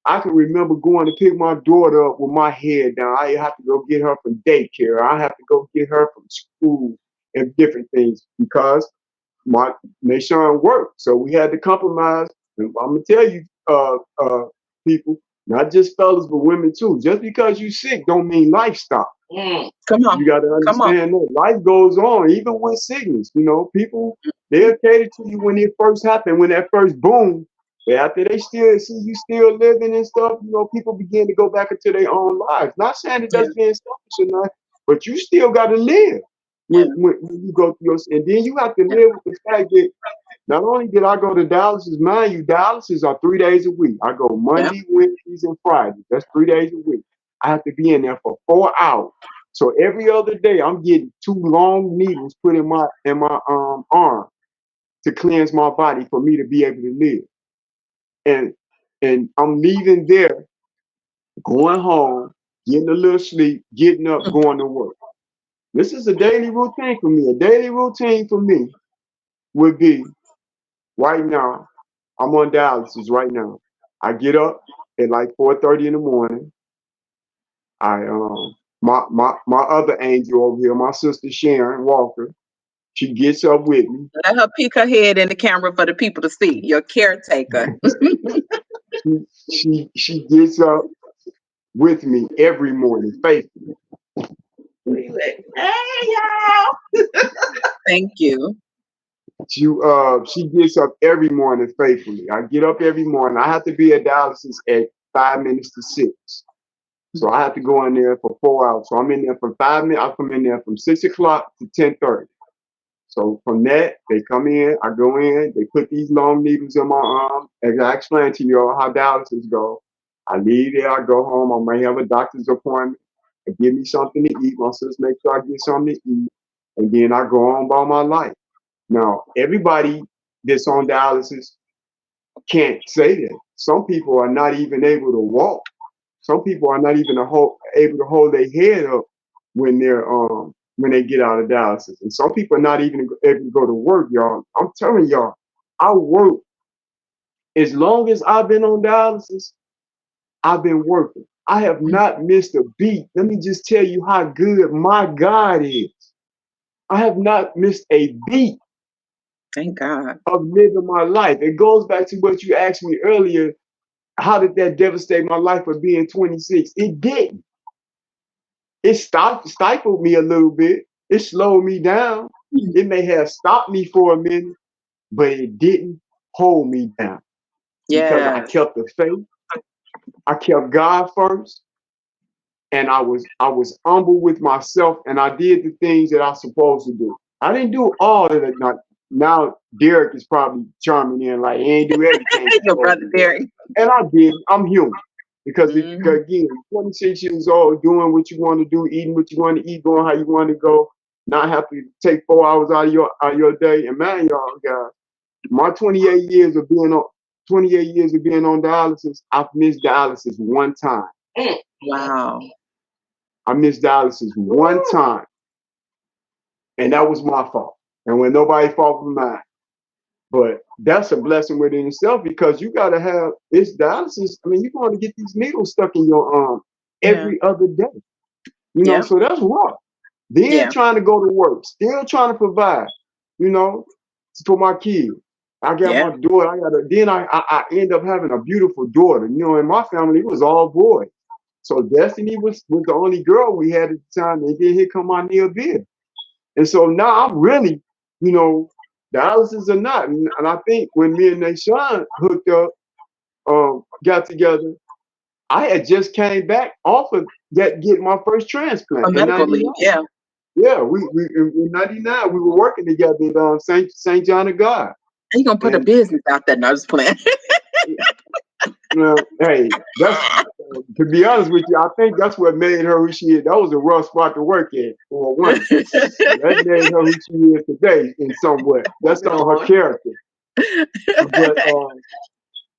I can remember going to pick my daughter up with my head down. I have to go get her from daycare. I have to go get her from school and different things because my nation worked. So we had to compromise. And I'm gonna tell you, people, not just fellas but women too. Just because you sick don't mean life stop. Come on. You got to Come on. understand that life goes on, even with sickness. You know, people they'll cater to you when it first happened, when that first boom. But after they still see you still living and stuff, you know, people begin to go back into their own lives. Not saying that Yeah. that's being selfish or not, but you still got to live Yeah. when you go through your, and then you have to Yeah. live with the fact that not only did I go to dialysis, mind you, dialysis are 3 days a week. I go Yeah. Monday, Wednesdays, and Fridays. That's 3 days a week. I have to be in there for 4 hours. So every other day, I'm getting 2 long needles put in my arm to cleanse my body for me to be able to live. And I'm leaving there, going home, getting a little sleep, getting up, going to work. This is a daily routine for me. A daily routine for me would be right now. I'm on dialysis right now. I get up at like 4:30 in the morning. I my other angel over here, my sister Sharon Walker, she gets up with me. Let her peek her head in the camera for the people to see. Your caretaker. She gets up with me every morning, faithfully. Hey y'all! Thank you. She gets up every morning faithfully. I get up every morning. I have to be at dialysis at 5 minutes to 6. So I have to go in there for 4 hours. So I'm in there for 5 minutes. I come in there from 6 o'clock to 10:30. So from that, they come in, I go in, they put these long needles in my arm. As I explained to you all how dialysis go. I leave there, I go home, I may have a doctor's appointment. They give me something to eat. My sister make sure I get something to eat. And then I go on about my life. Now, everybody that's on dialysis can't say that. Some people are not even able to walk. Some people are not even able to hold their head up when they get out of dialysis, and some people are not even able to go to work, y'all. I'm telling y'all, I work as long as I've been on dialysis. I've been working. I have not missed a beat. Let me just tell you how good my God is. I have not missed a beat Thank God. of living my life. It goes back to what you asked me earlier. How did that devastate my life for being 26? It didn't. It stifled me a little bit. It slowed me down. It may have stopped me for a minute, but it didn't hold me down because I Yes. kept the faith. I kept God first, and I was humble with myself, and I did the things that I was supposed to do. I didn't do all of it. Now Derek is probably chiming in like he ain't do everything he's Your supposed brother to do. Derek. And I did. I'm human. Because Mhm. again, 26 years old, doing what you want to do, eating what you want to eat, going how you want to go, not have to take 4 hours out of your day. And man, y'all guys, my 28 years of being on dialysis, I've missed dialysis one time. Wow. I missed dialysis one time, and that was my fault. And when nobody fault but mine. But that's a blessing within itself because you gotta have this dialysis. I mean, you're going to get these needles stuck in your arm Yeah. every other day. You know, Yeah. so that's rough. Then Yeah. trying to go to work, still trying to provide, you know, for my kids. I got Yeah. my daughter. I end up having a beautiful daughter. You know, in my family it was all boys. So Destiny was the only girl we had at the time, and then here come my Neil Beard. And so now I'm really, you know, dialysis or not. And I think when me and Nashawn hooked up, got together, I had just came back off of getting my first A transplant in medical leave. '99. Yeah. Yeah, we in '99 we were working together at Saint John of God. You gonna put a And business out there? No, I'm just playing. hey, that's to be honest with you, I think that's what made her who she is. That was a rough spot to work at for a woman. That made her who she is today in some way. That's some of her character. But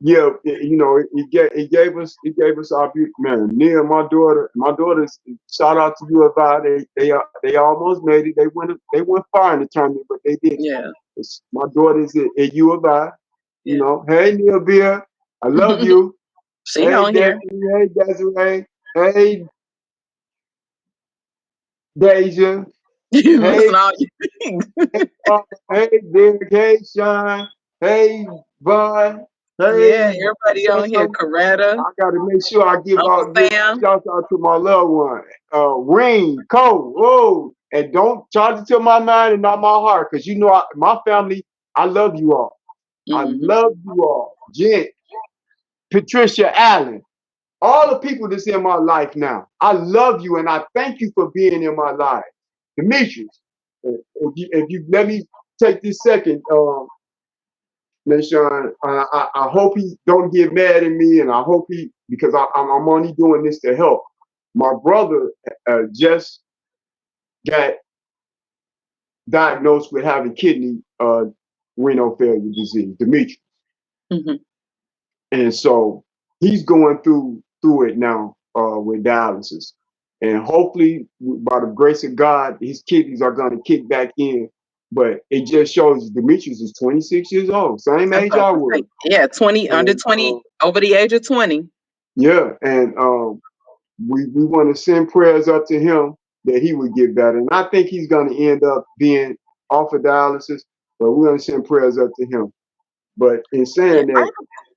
yeah, you know, it gave us our beauty, man. Nia, my daughter's shout out to U of I. They almost made it. They went far in the tournament, but they didn't. Yeah. My daughter's at U of I. You Yeah. know, hey Nia Beer, I love you. She Hey, on here. Deputy. Hey, Desiree. Hey, Deja. You Hey, missing all your hey, Derek. Hey, Sean. Hey, Bud. Yeah, Hey, everybody on here. Sam. Coretta, I gotta make sure I Uncle give Sam. shout out to my loved one. Ring, Cole, whoa. And don't charge it to my mind and not my heart. Cause you know my family, I love you all. I Hmm. love you all. Jen, Patricia Allen, all the people that's in my life now. I love you and I thank you for being in my life. Demetrius, if you let me take this second, Nashawn, I hope he don't get mad at me, and I hope because I'm only doing this to help. My brother just got diagnosed with having kidney renal failure disease, Demetrius, Hmm. and so he's going through it now with dialysis, and hopefully, by the grace of God, his kidneys are going to kick back in. But it just shows Demetrius is 26 years old, same That's age what I I'm was. saying. Yeah, 20, under And 20, over the age of 20. yeah, and we want to send prayers up to him that he would get better. And I think he's going to end up being off of dialysis, but we're going to send prayers up to him. But in Yeah, saying that,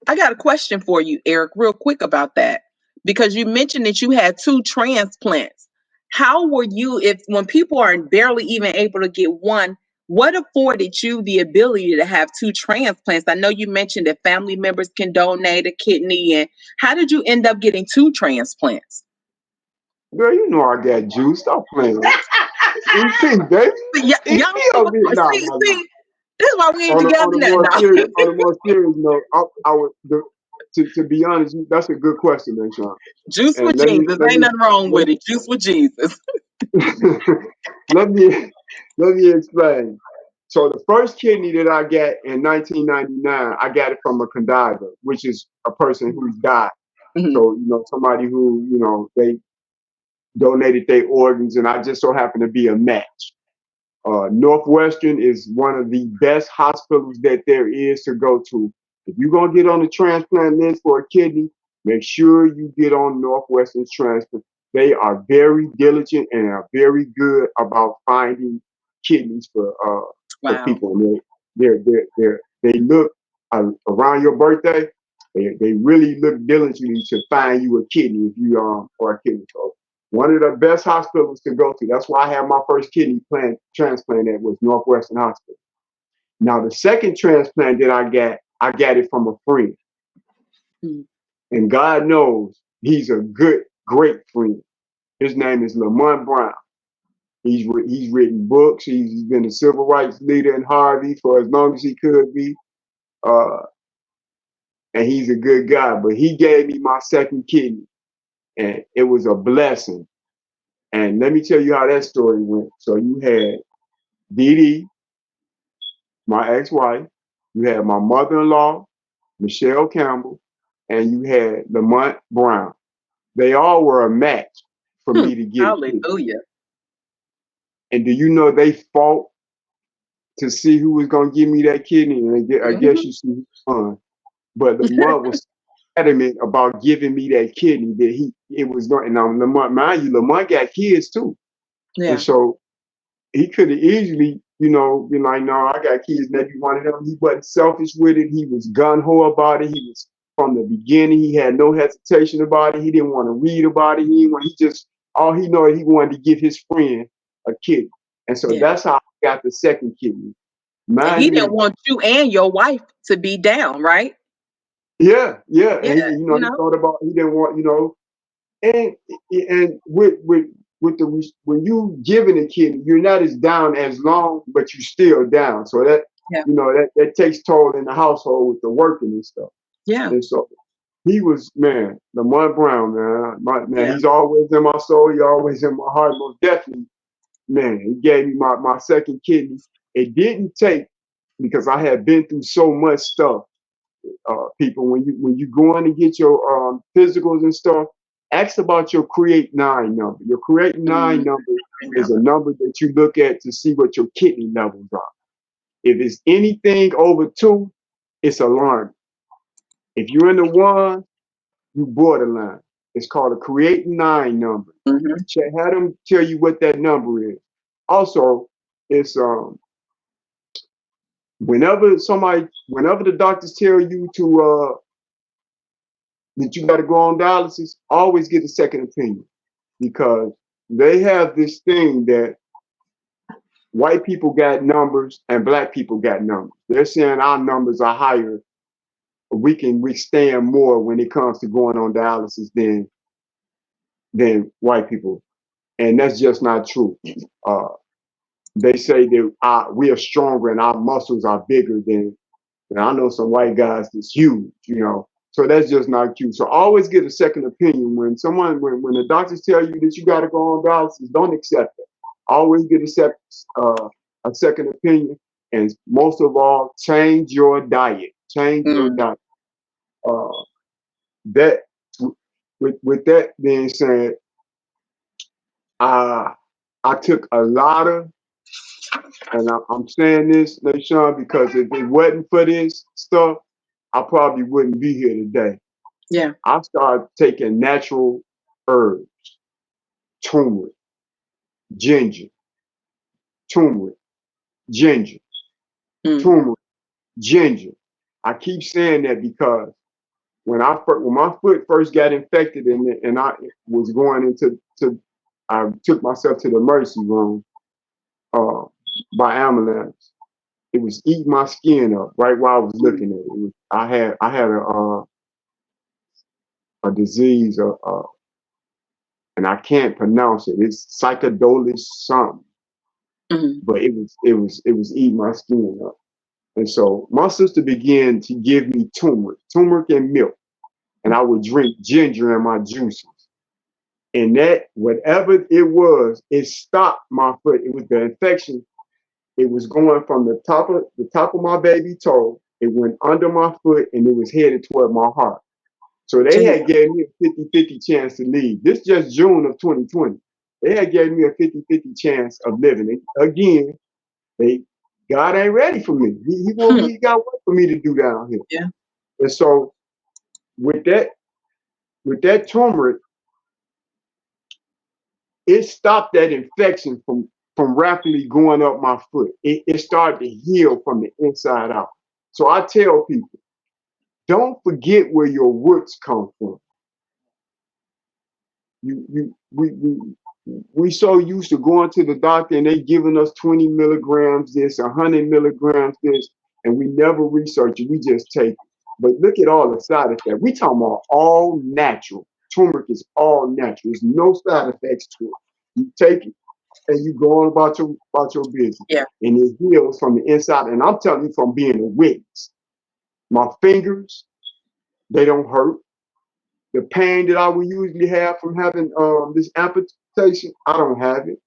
I got a question for you, Eric, real quick about that. Because you mentioned that you had two transplants. How were you, if when people are barely even able to get one, what afforded you the ability to have two transplants? I know you mentioned that family members can donate a kidney, and how did you end up getting two transplants? girl, you know I got juice. Stop playing. EP, baby. But EP young people, over here. No, see, no, no. see, this is why we ain't together now. On a more serious note, I would to be honest, that's a good question, man, Sean. Juice And with Jesus. Ain't nothing wrong let with it. Juice with Jesus. let me let me explain. So the first kidney that I got in 1999, I got it from a condiver, which is a person who's died. Mhm. So somebody who they donated their organs, and I just so happened to be a match. Northwestern is one of the best hospitals that there is to go to. If you're gonna get on the transplant list for a kidney, make sure you get on Northwestern's transplant. They are very diligent and are very good about finding kidneys for Wow. people. And they look around your birthday. They really look diligently to find you a kidney if you for a kidney. So one of the best hospitals to go to. That's why I had my first kidney transplant at was Northwestern Hospital. Now the second transplant that I got it from a friend, Mm. and God knows he's a great friend. His name is Lamont Brown. He's written books. He's been a civil rights leader in Harvey for as long as he could be, uh, and he's a good guy. But he gave me my second kidney, and it was a blessing. And let me tell you how that story went. So you had Dee Dee, my ex-wife, you had my mother-in-law, Michelle Campbell, and you had Lamont Brown. They all were a match for Hmm. me to get a kid. Hallelujah. And do you know they fought to see who was going to give me that kidney? And I guess Hmm. you see who won. But Lamont was adamant about giving me that kidney that it was not. And now Lamont, mind you, Lamont got kids too. And Yeah. so he could have easily, been like, no, I got kids, maybe one of them. He wasn't selfish with it. He was gun ho about it. He was from the beginning. He had no hesitation about it. He didn't want to read about it. He just all he know he wanted to give his friend a kidney. And so Yeah. that's how I got the second kidney. And Mind he didn't you, want you and your wife to be down, right? yeah, yeah. Yeah. And You he know? thought about he didn't want, and with the when you giving a kidney, you're not as down as long, but you're still down. So that Yeah. that takes toll in the household with the working and stuff. Yeah. And so he was Lamont Brown, man, Yeah. he's always in my soul. He always in my heart. Most definitely, man. He gave me my second kidney. It didn't take because I had been through so much stuff, people, when you go in to get your physicals and stuff, ask about your create nine number. Your create nine Mhm. number is a Remember. number that you look at to see what your kidney levels are. If it's anything over two, it's alarming. If you're in the one, you borderline. It's called a create 9 number. Mm-hmm. Have them tell you what that number is. Also, it's whenever the doctors tell you to that you got to go on dialysis, always get a second opinion, because they have this thing that white people got numbers and black people got numbers. They're saying our numbers are higher. We can withstand more when it comes to going on dialysis than white people, and that's just not true. They say that we are stronger and our muscles are bigger than. And I know some white guys that's huge, So that's just not cute. So always get a second opinion when the doctors tell you that you got to go on dialysis. Don't accept it. Always get a second opinion, and most of all, change your diet. Change your diet. That with that being said, I took a lot of, and I'm saying this, Sean, because if it wasn't for this stuff, I probably wouldn't be here today. Yeah. I started taking natural herbs, turmeric, ginger, turmeric, ginger, turmeric, ginger. I keep saying that because when my foot first got infected and I was going I took myself to the emergency room by ambulance. It was eating my skin up right while I was looking at it. I had a disease, and I can't pronounce it. It's psychedelic something, but it was eating my skin up. And so my sister began to give me turmeric and milk, and I would drink ginger in my juices. And that, whatever it was, it stopped my foot. It was the infection. It was going from the top of my baby toe. It went under my foot, and it was headed toward my heart. So they had gave me a 50-50 chance to leave. This just June of 2020. They had gave me a 50-50 chance of living. And again, God ain't ready for me. He got work for me to do down here. Yeah. And so with that turmeric, it stopped that infection from rapidly going up my foot. It started to heal from the inside out. So I tell people, don't forget where your roots come from. We so used to going to the doctor and they giving us 20 milligrams this, 100 milligrams this, and we never research it. We just take it. But look at all the side effects. We talking about all natural. Turmeric is all natural. There's no side effects to it. You take it and you go on about your business. Yeah. And it heals from the inside. And I'm telling you from being a witness. My fingers, they don't hurt. The pain that I would usually have from having this amputation, I don't have it.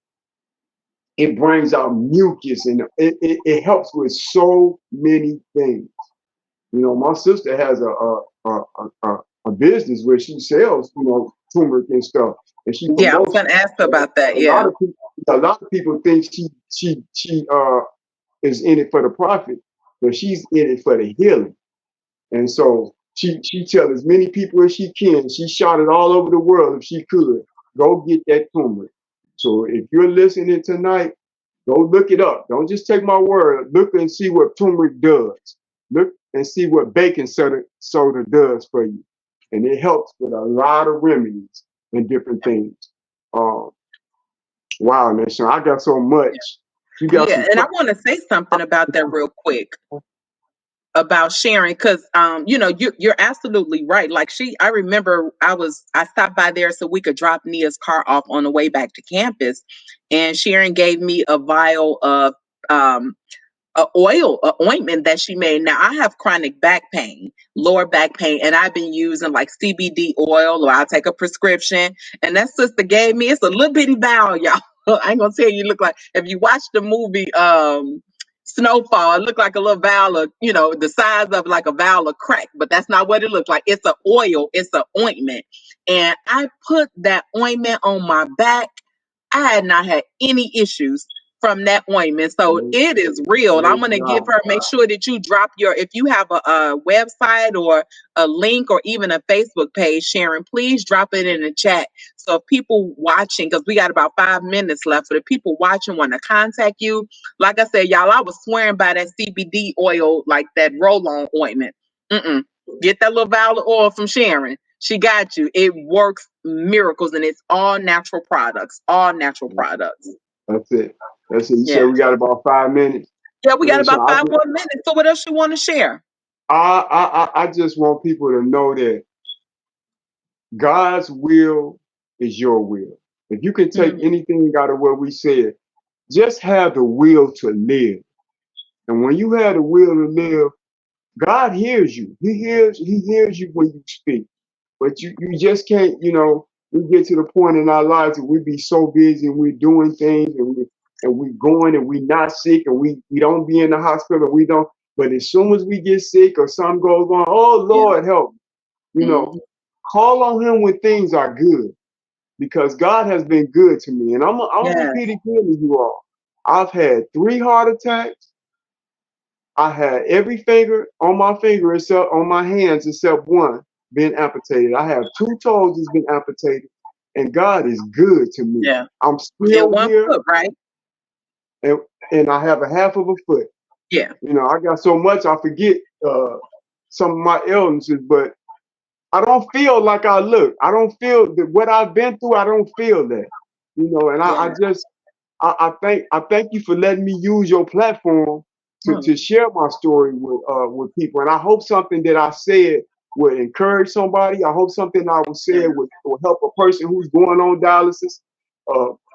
It brings out mucus and it helps with so many things. My sister has a business where she sells, turmeric and stuff, and she promotes. Yeah, I was going to ask about that. A lot of people think she is in it for the profit, but she's in it for the healing. And so she tells as many people as she can. She shot it all over the world if she could. Go get that turmeric. So if you're listening tonight, go look it up. Don't just take my word. Look and see what turmeric does. Look and see what baking soda does for you. And it helps with a lot of remedies and different things. Wow, Nation, I got so much. And I want to say something about that real quick. About sharing, because you're absolutely right. Like I remember I stopped by there so we could drop Nia's car off on the way back to campus, and Sharon gave me a vial of ointment that she made. Now I have chronic back pain, lower back pain, and I've been using like CBD oil, or I'll take a prescription. And that sister gave me, it's a little bitty vial, y'all. I ain't gonna tell you, look like, if you watch the movie Snowfall, it looked like a little vial of, the size of like a vial of crack, but that's not what it looked like. It's an oil, it's an ointment. And I put that ointment on my back. I had not had any issues from that ointment. So Praise, it is real. I'm praise going to give God. her, make sure that you drop if you have a website or a link or even a Facebook page, Sharon, please drop it in the chat. So if people watching, because we got about 5 minutes left, but if people watching want to contact you, like I said, y'all, I was swearing by that CBD oil, like that roll-on ointment. Get that little vial of oil from Sharon. She got you. It works miracles, and it's all natural products. All natural products. That's it. That's it. You said Yeah. we got about 5 minutes. Yeah, we got Nation, about 5 more minutes. So what else you want to share? I just want people to know that God's will is your will. If you can take anything out of what we said, just have the will to live. And when you have the will to live, God hears you. He hears you when you speak. But you just can't, we get to the point in our lives that we be so busy and we're doing things and we going and we not sick and we don't be in the hospital and we don't. But as soon as we get sick or something goes wrong, oh Lord help me. Call on him when things are good because God has been good to me. And I'm gonna Yes. repeat again to you all. I've had 3 heart attacks. I had every finger on my finger except on my hands except one being amputated. I have 2 toes that's been amputated, and God is good to me. Yeah. I'm And still 1 here, foot, right? and I have a half of a foot. Yeah. I got so much I forget some of my illnesses, but I don't feel like I look. I don't feel that what I've been through. I don't feel that, and I just I thank you for letting me use your platform to share my story with people. And I hope something that I said would encourage somebody. I hope something I would say will help a person who's going on dialysis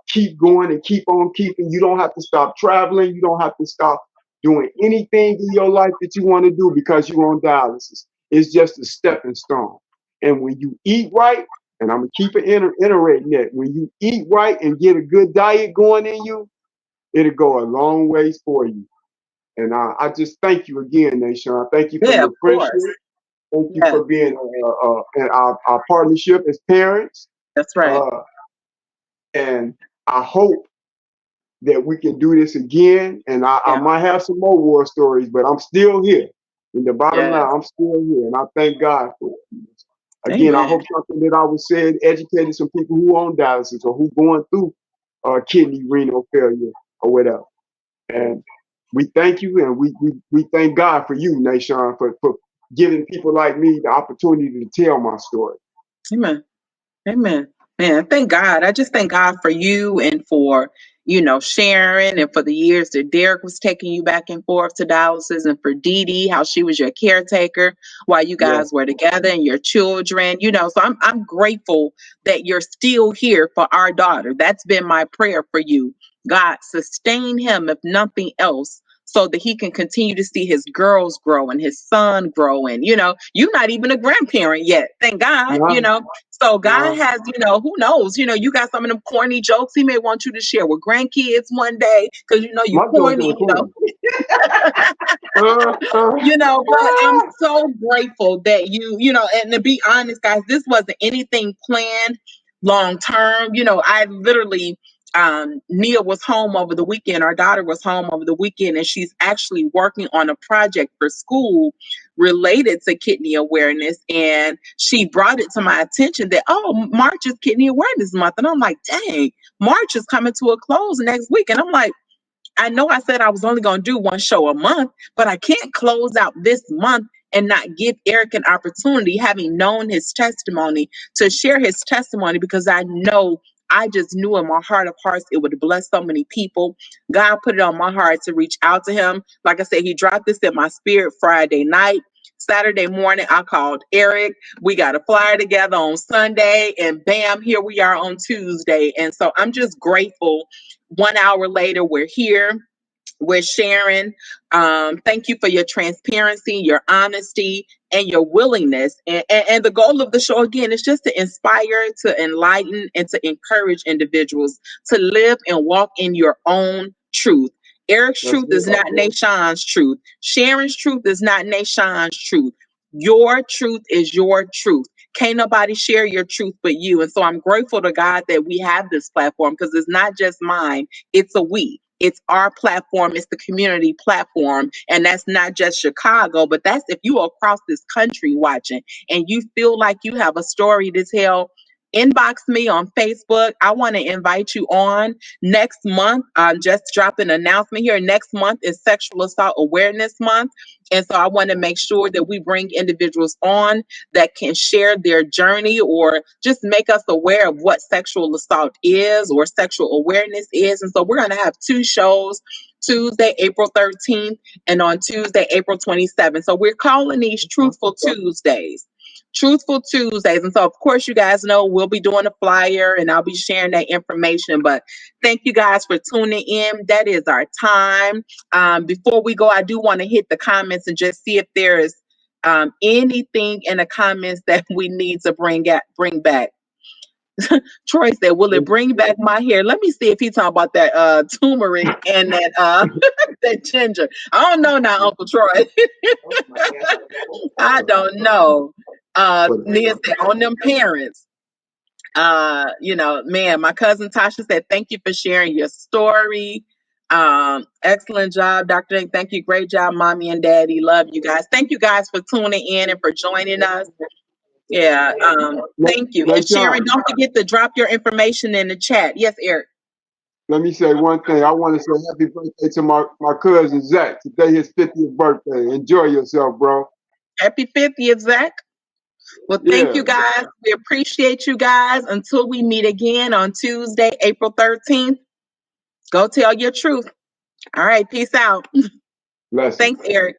keep going and keep on keeping. You don't have to stop traveling. You don't have to stop doing anything in your life that you want to do because you're on dialysis. It's just a stepping stone. And when you eat right, and I'm gonna keep it iterating that when you eat right and get a good diet going in you, it'll go a long ways for you. And I just thank you again, Nation. I thank you for Yeah, your of friendship. course. Thank you Yeah, for being in our partnership as parents. that's right. Uh, and I hope that we can do this again. And I Yeah. might have some more war stories, but I'm still here. In the bottom line, Yes. I'm still here. And I thank God for it. Again, I Amen. hope something that I was said educated some people who on dialysis or who going through kidney renal failure or whatever. And we thank you and we thank God for you, Nation, for giving people like me the opportunity to tell my story. Amen. Amen. Man, thank God. I just thank God for you and for, sharing and for the years that Derek was taking you back and forth to dialysis and for Dee Dee, how she was your caretaker while you Yes, guys were together and your children, so I'm grateful that you're still here for our daughter. That's been my prayer for you. God, sustain him, if nothing else, so that he can continue to see his girls grow and his son grow. And, you're not even a grandparent yet. Thank God, no, So God no. has, who knows, you got some of them corny jokes he may want you to share with grandkids one day because, you My jokes corny, ain't funny. but I'm so grateful that and to be honest, guys, this wasn't anything planned long term. I literally, Nia was home over the weekend. Our daughter was home over the weekend, and she's actually working on a project for school related to kidney awareness. And she brought it to my attention that, oh, March is Kidney Awareness Month. And I'm like, dang, March is coming to a close next week. And I'm like, I know I said I was only going to do 1 show a month, but I can't close out this month and not give Eric an opportunity, having known his testimony, to share his testimony because I just knew in my heart of hearts it would bless so many people. God put it on my heart to reach out to him. Like I said, he dropped this in my spirit Friday night. Saturday morning, I called Eric. We got a flyer together on Sunday, and bam, here we are on Tuesday. And so I'm just grateful. 1 hour later, we're here. We're sharing. Thank you for your transparency, your honesty, and your willingness. And the goal of the show, again, is just to inspire, to enlighten, and to encourage individuals to live and walk in your own truth. Eric's That's truth is it. not Nashawn's truth. Sharon's truth is not Nashawn's truth. Your truth is your truth. Can't nobody share your truth but you. And so I'm grateful to God that we have this platform because it's not just mine, it's a we. It's our platform. It's the community platform. And that's not just Chicago, but that's if you are across this country watching and you feel like you have a story to tell, inbox me on Facebook. I want to invite you on next month. Just drop an announcement here. Next month is Sexual Assault Awareness Month. And so I want to make sure that we bring individuals on that can share their journey or just make us aware of what sexual assault is or sexual awareness is. And so we're going to have 2 shows, Tuesday, April 13th, and on Tuesday, April 27th. So we're calling these Truthful Tuesdays. Truthful Tuesdays. And so, of course, you guys know we'll be doing a flyer and I'll be sharing that information. But thank you guys for tuning in. That is our time. Before we go, I do want to hit the comments and just see if there is anything in the comments that we need to bring back. Troy said, will it bring back my hair? Let me see if he's talking about that turmeric and that that ginger. I don't know now, Uncle Troy. I don't know. Nia said, on them parents. Man, my cousin Tasha said, thank you for sharing your story. Excellent job, Dr. Nick. Thank you. Great job, Mommy and Daddy. Love you guys. Thank you guys for tuning in and for joining us. Yeah. Thank you. And Sharon, don't forget to drop your information in the chat. Yes, Eric. Let me say one thing. I want to say happy birthday to my cousin Zach. Today his 50th birthday. Enjoy yourself, bro. Happy 50th, Zach. Well, thank you guys. We appreciate you guys. Until we meet again on Tuesday, April 13th, go tell your truth. All right. Peace out. Blessings. Thanks, Eric.